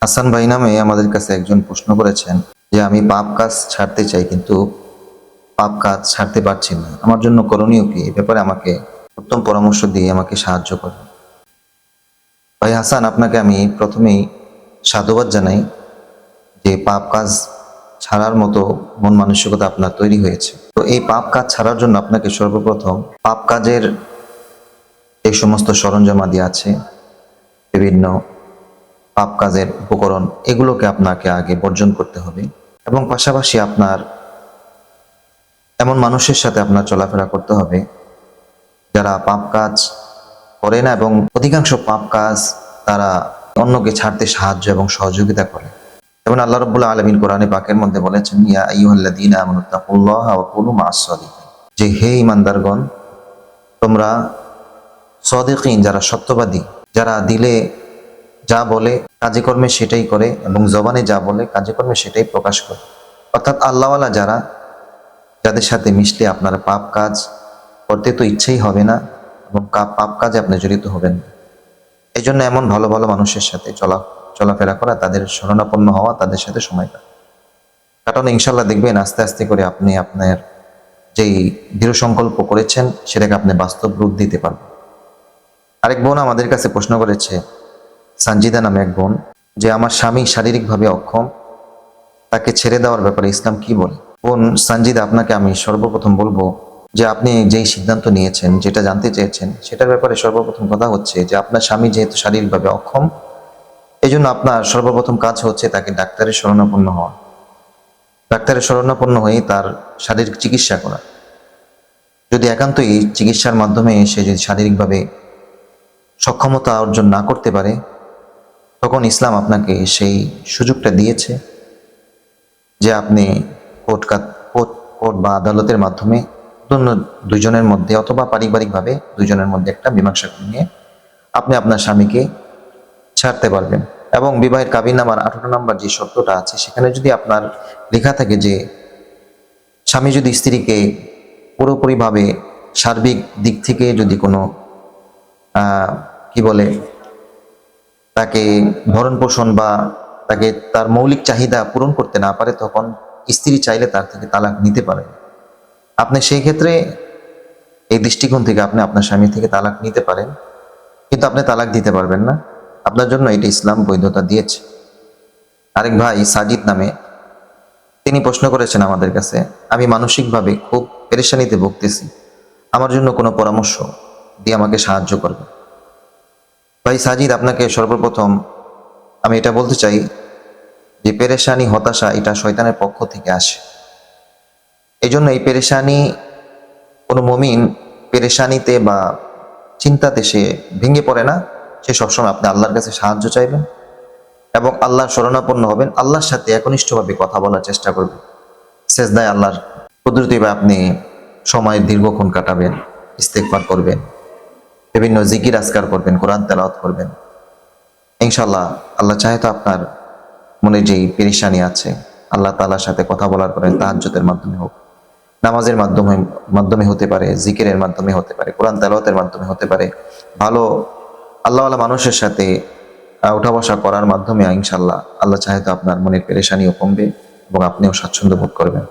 হাসান ভাই নামে আমাদের কাছে একজন প্রশ্ন করেছেন যে আমি পাপ কাজ ছাড়তে চাই, কিন্তু পাপ কাজ ছাড়তে পারছি না, আমার জন্য করণীয় কি? এই ব্যাপারে আমাকে উত্তম পরামর্শ দিয়ে আমাকে সাহায্য করুন। ভাই হাসান, আপনাকে আমি প্রথমেই সাধুবাদ জানাই যে পাপ কাজ ছাড়ার মতো মন মানসিকতা আপনার তৈরি হয়েছে। তো এই পাপ কাজ ছাড়ার জন্য আপনাকে সর্বপ্রথম পাপ কাজের যে সমস্ত সরঞ্জামাদি আছে, বিভিন্ন পাপ কাজের উপকরণ, এগুলোকে আপনাকে আগে বর্জন করতে হবে এবং পাশাপাশি আপনার এমন মানুষের সাথে আপনার চলাফেরা করতে হবে যারা পাপ কাজ করে না, এবং অধিকাংশ পাপ কাজ তারা অন্যকে ছাড়তে সাহায্য এবং সহযোগিতা করে। যেমন আল্লাহ রাব্বুল আলামিন কোরআনে পাকের মধ্যে বলেছেন, ইয়া আইয়ুহাল্লাযীনা আমানুত্তাকুল্লাহা ওয়া কুনু মা'আস সাদিকিন, যে হে ঈমানদারগণ, তোমরা সাদিকিন, যারা সত্যবাদী, যারা দিলে যা বলে কাজে কর্মে সেটাই করে এবং জবানে যা বলে কাজে কর্মে সেটাই প্রকাশ করে, অর্থাৎ আল্লাহওয়ালা যারা, যাদের সাথে মিশলে আপনার পাপ কাজ করতে তো ইচ্ছেই হবে না এবং পাপ কাজে আপনি জড়িত হবেন না। এই জন্য এমন ভালো ভালো মানুষের সাথে চলাফেরা করা, তাদের শরণাপন্ন হওয়া, তাদের সাথে সময় কাটানো, ইনশাল্লাহ দেখবেন আস্তে আস্তে করে আপনি আপনার যেই দৃঢ় সংকল্প করেছেন সেটাকে আপনি বাস্তব রূপ দিতে পারবেন। আরেক বোন আমাদের কাছে প্রশ্ন করেছে, সানজিদা নামে এক বোন, যে আমার স্বামী শারীরিকভাবে অক্ষম, তাকে ছেড়ে দেওয়ার ব্যাপারে ইসলাম কি বলে? বোন সানজিদা, আপনাকে আমি সর্বপ্রথম বলবো যে আপনি যেই সিদ্ধান্ত নিয়েছেন, যেটা জানতে চেয়েছেন, সেটার ব্যাপারে সর্বপ্রথম কথা হচ্ছে যে আপনার স্বামী যেহেতু শারীরিকভাবে অক্ষম, এই জন্য আপনার সর্বপ্রথম কাজ হচ্ছে তাকে ডাক্তারের শরণাপন্ন হওয়া, ডাক্তারের শরণাপন্ন হয়ে তার শারীরিক চিকিৎসা করা। যদি একান্তই চিকিৎসার মাধ্যমে সে যদি শারীরিকভাবে সক্ষমতা অর্জন না করতে পারে, তখন ইসলাম আপনাকে সেই সুযোগটা দিয়েছে যে আপনি কোর্ট কোর্ট বা আদালতের মাধ্যমে দুইজনের মধ্যে অথবা পারিবারিকভাবে দুইজনের মধ্যে একটা মীমাংসা নিয়ে আপনি আপনার স্বামীকে ছাড়তে পারবেন। এবং বিবাহের কাবিননামার 18 নম্বর যে শর্তটা আছে, সেখানে যদি আপনার লেখা থাকে যে স্বামী যদি স্ত্রীকে পুরোপুরিভাবে সার্বিক দিক থেকে যদি কোনো কি বলে তাকে ভরণ পোষণ বা তাকে তার মৌলিক চাহিদা পূরণ করতে না পারে, তখন স্ত্রী চাইলে তার থেকে তালাক নিতে পারে। আপনি সেই ক্ষেত্রে এই দৃষ্টিকোণ থেকে আপনি আপনার স্বামী থেকে তালাক নিতে পারেন, কিন্তু আপনি তালাক দিতে পারবেন না। আপনার জন্য এটা ইসলাম বৈধতা দিয়েছে। আরেক ভাই সাজিদ নামে, তিনি প্রশ্ন করেছেন আমাদের কাছে, আমি মানসিকভাবে খুব পেরেশানিতে ভুগতেছি, আমার জন্য কোনো পরামর্শ দিয়ে আমাকে সাহায্য করবে? ভাই সাজিদ, আপনাকে সর্বপ্রথম আমি এটা বলতে চাই যে পেরেশানি, হতাশা, এটা শয়তানের পক্ষ থেকে আসে। এই জন্য এই পেরেশানি, কোনো মুমিন পেরেশানিতে বা চিন্তাতে সে ভেঙে পড়ে না। সে সবসময় আপনি আল্লাহর কাছে সাহায্য চাইবেন এবং আল্লাহর শরণাপন্ন হবেন, আল্লাহর সাথে একনিষ্ঠভাবে কথা বলার চেষ্টা করবেন। সেজদায় আল্লাহর কুদরতিভাবে আপনি সময় দীর্ঘক্ষণ কাটাবেন, ইস্তেগফার করবেন, বিভিন্ন জিকির আজকার করবেন, কোরআন তেলাওয়াত করবেন। ইনশাআল্লাহ আল্লাহ চাহে তো আপনার মনে যেই পেরেশানি আছে, আল্লাহ তাআলার সাথে কথা বলার পরে তাহাজ্জুদের মাধ্যমে হোক, নামাজের মাধ্যমে হতে পারে, জিকিরের মাধ্যমে হতে পারে, কোরআন তেলাওয়াতের মাধ্যমে হতে পারে, ভালো আল্লাহওয়ালা মানুষের সাথে উঠা বসা করার মাধ্যমে ইনশাআল্লাহ আল্লাহ চাহে তো আপনার মনের পেরেশানিও কমবে এবং আপনিও স্বাচ্ছন্দ্য বোধ করবেন।